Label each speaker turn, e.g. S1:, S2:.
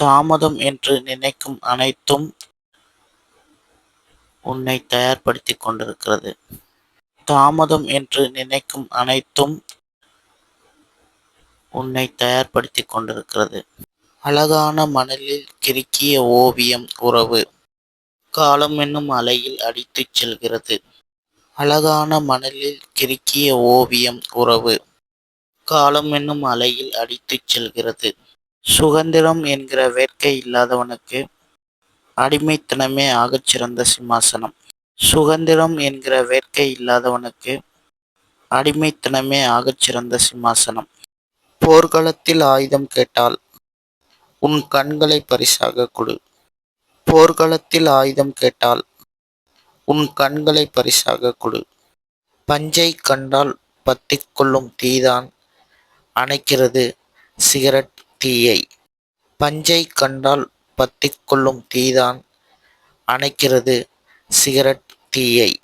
S1: தாமதம் என்று நினைக்கும் அனைத்தும் உன்னை தயார்படுத்திக் கொண்டிருக்கிறது. தாமதம் என்று நினைக்கும் அனைத்தும் உன்னை தயார்படுத்திக் கொண்டிருக்கிறது. அழகான மணலில் கிறுக்கிய ஓவியம் உறவு காலம் என்னும் அலையில் அடித்துச் செல்கிறது. அழகான மணலில் கிறுக்கிய ஓவியம் உறவு காலம் என்னும் அலையில் அடித்துச் செல்கிறது. சுதந்திரம் என்கிற வேட்கை இல்லாதவனுக்கு அடிமைத்தனமே ஆகச் சிறந்த சிம்மாசனம். சுதந்திரம் என்கிற வேட்கை இல்லாதவனுக்கு அடிமைத்தனமே ஆகச் சிறந்த சிம்மாசனம். போர்க்களத்தில் ஆயுதம் கேட்டால் உன் கண்களை பரிசாக கொடு. போர்க்களத்தில் ஆயுதம் கேட்டால் உன் கண்களை பரிசாக கொடு. பஞ்சை கண்டால் பற்றிக் கொள்ளும் தீதான் அணைக்கிறது சிகரெட் தீயை. பஞ்சை கண்டால் பற்றிக் கொள்ளும் தீதான் அணைக்கிறது சிகரெட் தீயை.